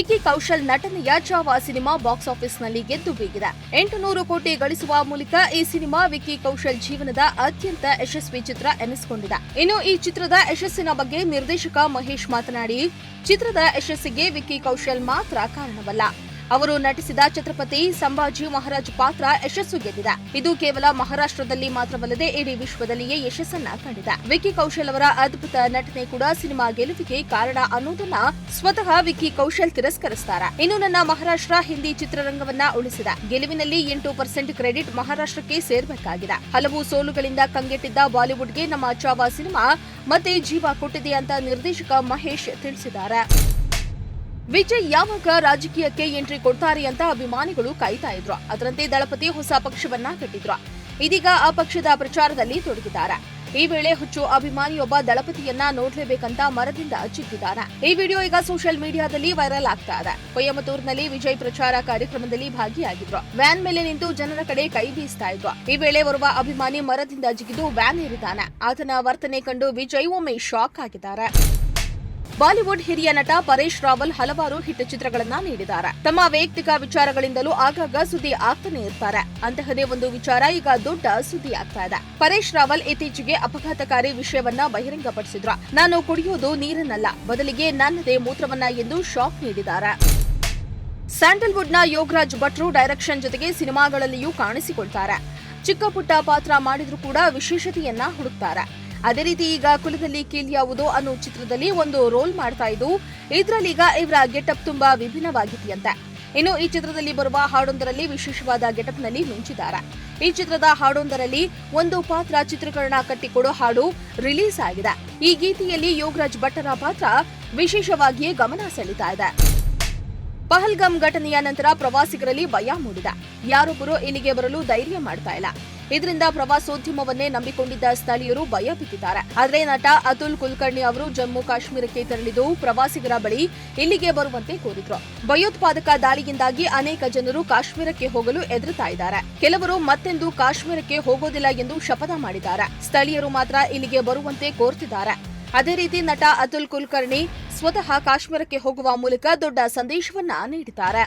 ವಿಕ್ಕಿ ಕೌಶಲ್ ನಟನೆಯ ಚಾವಾ cinema box ಆಫೀಸ್ನಲ್ಲಿ ಗೆದ್ದು ಬೀಗಿದೆ. 800 ಕೋಟಿ ಗಳಿಸುವ ಮೂಲಕ ಈ ಸಿನಿಮಾ ವಿಕ್ಕಿ ಕೌಶಲ್ ಜೀವನದ ಅತ್ಯಂತ ಯಶಸ್ವಿ ಚಿತ್ರ ಎನಿಸಿಕೊಂಡಿದೆ. ಇನ್ನು ಈ ಚಿತ್ರದ ಯಶಸ್ಸಿನ ಬಗ್ಗೆ ನಿರ್ದೇಶಕ ಮಹೇಶ್ ಮಾತನಾಡಿ, ಚಿತ್ರದ ಯಶಸ್ಸಿಗೆ ವಿಕ್ಕಿ ಕೌಶಲ್ ಮಾತ್ರ ಕಾರಣವಲ್ಲ. ಅವರು ನಟಿಸಿದ ಛತ್ರಪತಿ ಸಂಭಾಜಿ ಮಹಾರಾಜ್ ಪಾತ್ರ ಯಶಸ್ಸು ಗೆದ್ದಿದೆ. ಇದು ಕೇವಲ ಮಹಾರಾಷ್ಟ್ರದಲ್ಲಿ ಮಾತ್ರವಲ್ಲದೆ ಇಡೀ ವಿಶ್ವದಲ್ಲಿಯೇ ಯಶಸ್ಸನ್ನ ಕಂಡಿದೆ. ವಿಕ್ಕಿ ಕೌಶಲ್ ಅವರ ಅದ್ಭುತ ನಟನೆ ಕೂಡ ಸಿನಿಮಾ ಗೆಲುವಿಗೆ ಕಾರಣ ಅನ್ನೋದನ್ನ ಸ್ವತಃ ವಿಕ್ಕಿ ಕೌಶಲ್ ತಿರಸ್ಕರಿಸುತ್ತಾರೆ. ಇನ್ನು ನನ್ನ ಮಹಾರಾಷ್ಟ್ರ ಹಿಂದಿ ಚಿತ್ರರಂಗವನ್ನ ಉಳಿಸಿದೆ. ಗೆಲುವಿನಲ್ಲಿ 8% ಕ್ರೆಡಿಟ್ ಮಹಾರಾಷ್ಟ್ರಕ್ಕೆ ಸೇರಬೇಕಾಗಿದೆ. ಹಲವು ಸೋಲುಗಳಿಂದ ಕಂಗೆಟ್ಟಿದ್ದ ಬಾಲಿವುಡ್ಗೆ ನಮ್ಮ ಚಾವಾ ಸಿನಿಮಾ ಮತ್ತೆ ಜೀವ ಕೊಟ್ಟಿದೆ ಅಂತ ನಿರ್ದೇಶಕ ಮಹೇಶ್ ತಿಳಿಸಿದ್ದಾರೆ. ವಿಜಯ್ ಯಾವಾಗ ರಾಜಕೀಯಕ್ಕೆ ಎಂಟ್ರಿ ಕೊಡ್ತಾರೆ ಅಂತ ಅಭಿಮಾನಿಗಳು ಕಾಯ್ತಾ ಇದ್ರು. ಅದರಂತೆ ದಳಪತಿ ಹೊಸ ಪಕ್ಷವನ್ನ ಕಟ್ಟಿದ್ರು. ಇದೀಗ ಆ ಪಕ್ಷದ ಪ್ರಚಾರದಲ್ಲಿ ತೊಡಗಿದ್ದಾರೆ. ಈ ವೇಳೆ ಹುಚ್ಚು ಅಭಿಮಾನಿಯೊಬ್ಬ ದಳಪತಿಯನ್ನ ನೋಡ್ಲೇಬೇಕಂತ ಮರದಿಂದ ಚಿಕ್ಕಿದ್ದಾನೆ. ಈ ವಿಡಿಯೋ ಈಗ ಸೋಷಿಯಲ್ ಮೀಡಿಯಾದಲ್ಲಿ ವೈರಲ್ ಆಗ್ತಾ ಇದೆ. ಕೊಯಮತ್ತೂರಿನಲ್ಲಿ ವಿಜಯ್ ಪ್ರಚಾರ ಕಾರ್ಯಕ್ರಮದಲ್ಲಿ ಭಾಗಿಯಾಗಿದ್ರು. ವ್ಯಾನ್ ಮೇಲೆ ನಿಂತು ಜನರ ಕಡೆ ಕೈ ಬೀಸ್ತಾ ಇದ್ರು. ಈ ವೇಳೆ ಓರ್ವ ಅಭಿಮಾನಿ ಮರದಿಂದ ಜಿಗಿದು ವ್ಯಾನ್ ಏರಿದ್ದಾನೆ. ಆತನ ವರ್ತನೆ ಕಂಡು ವಿಜಯ್ ಒಮ್ಮೆ ಶಾಕ್ ಆಗಿದ್ದಾರೆ. ಬಾಲಿವುಡ್ ಹಿರಿಯ ನಟ ಪರೇಶ್ ರಾವಲ್ ಹಲವಾರು ಹಿಟ್ ಚಿತ್ರಗಳನ್ನ ನೀಡಿದ್ದಾರೆ. ತಮ್ಮ ವೈಯಕ್ತಿಕ ವಿಚಾರಗಳಿಂದಲೂ ಆಗಾಗ ಸುದ್ದಿ ಆಗ್ತಾನೆ ಇರ್ತಾರೆ. ಅಂತಹದೇ ಒಂದು ವಿಚಾರ ಈಗ ದೊಡ್ಡ ಸುದ್ದಿ ಆಗ್ತಾ ಇದೆ. ಪರೇಶ್ ರಾವಲ್ ಇತ್ತೀಚೆಗೆ ಅಪಘಾತಕಾರಿ ವಿಷಯವನ್ನ ಬಹಿರಂಗಪಡಿಸಿದ್ರು. ನಾನು ಕುಡಿಯೋದು ನೀರನ್ನಲ್ಲ, ಬದಲಿಗೆ ನನ್ನದೇ ಮೂತ್ರವನ್ನ ಎಂದು ಶಾಕ್ ನೀಡಿದ್ದಾರೆ. ಸ್ಯಾಂಡಲ್ವುಡ್ನ ಯೋಗರಾಜ್ ಭಟ್ರು ಡೈರೆಕ್ಷನ್ ಜೊತೆಗೆ ಸಿನಿಮಾಗಳಲ್ಲಿಯೂ ಕಾಣಿಸಿಕೊಳ್ತಾರೆ. ಚಿಕ್ಕ ಪುಟ್ಟ ಪಾತ್ರ ಮಾಡಿದ್ರೂ ಕೂಡ ವಿಶೇಷತೆಯನ್ನ ಹುಡುಕ್ತಾರೆ. ಅದೇ ರೀತಿ ಈಗ ಕುಲದಲ್ಲಿ ಕೀಳ್ಯಾವುದೋ ಅನ್ನೋ ಚಿತ್ರದಲ್ಲಿ ಒಂದು ರೋಲ್ ಮಾಡ್ತಾ ಇದ್ದು, ಇದರಲ್ಲೀಗ ಇವರ ಗೆಟಪ್ ತುಂಬಾ ವಿಭಿನ್ನವಾಗಿದೆಯಂತೆ. ಇನ್ನು ಈ ಚಿತ್ರದಲ್ಲಿ ಬರುವ ಹಾಡೊಂದರಲ್ಲಿ ವಿಶೇಷವಾದ ಗೆಟಪ್ನಲ್ಲಿ ಮಿಂಚಿದ್ದಾರೆ. ಈ ಚಿತ್ರದ ಹಾಡೊಂದರಲ್ಲಿ ಒಂದು ಪಾತ್ರ ಚಿತ್ರೀಕರಣ ಕಟ್ಟಿಕೊಡೋ ಹಾಡು ರಿಲೀಸ್ ಆಗಿದೆ. ಈ ಗೀತೆಯಲ್ಲಿ ಯೋಗರಾಜ್ ಭಟ್ಟರ ಪಾತ್ರ ವಿಶೇಷವಾಗಿಯೇ ಗಮನ ಸೆಳೀತಾ ಇದೆ. ಪಹಲ್ಗಾಮ್ ಘಟನೆಯ ನಂತರ ಪ್ರವಾಸಿಗರಲ್ಲಿ ಭಯ ಮೂಡಿದೆ. ಯಾರೊಬ್ಬರು ಇಲ್ಲಿಗೆ ಬರಲು ಧೈರ್ಯ ಮಾಡ್ತಾ ಇಲ್ಲ. ಇದರಿಂದ ಪ್ರವಾಸೋದ್ಯಮವನ್ನೇ ನಂಬಿಕೊಂಡಿದ್ದ ಸ್ಥಳೀಯರು ಭಯ ಬಿದ್ದಿದ್ದಾರೆ. ಆದರೆ ನಟ ಅತುಲ್ ಕುಲಕರ್ಣಿ ಅವರು ಜಮ್ಮು ಕಾಶ್ಮೀರಕ್ಕೆ ತೆರಳಿದ್ದು ಪ್ರವಾಸಿಗರ ಬಳಿ ಇಲ್ಲಿಗೆ ಬರುವಂತೆ ಕೋರಿದ್ರು. ಭಯೋತ್ಪಾದಕ ದಾಳಿಯಿಂದಾಗಿ ಅನೇಕ ಜನರು ಕಾಶ್ಮೀರಕ್ಕೆ ಹೋಗಲು ಹೆದರುತ್ತಾ ಇದ್ದಾರೆ. ಕೆಲವರು ಮತ್ತೆಂದು ಕಾಶ್ಮೀರಕ್ಕೆ ಹೋಗೋದಿಲ್ಲ ಎಂದು ಶಪಥ ಮಾಡಿದ್ದಾರೆ. ಸ್ಥಳೀಯರು ಮಾತ್ರ ಇಲ್ಲಿಗೆ ಬರುವಂತೆ ಕೋರ್ತಿದ್ದಾರೆ. ಅದೇ ರೀತಿ ನಟ ಅತುಲ್ ಕುಲಕರ್ಣಿ ಸ್ವತಃ ಕಾಶ್ಮೀರಕ್ಕೆ ಹೋಗುವ ಮೂಲಕ ದೊಡ್ಡ ಸಂದೇಶವನ್ನ ನೀಡಿದ್ದಾರೆ.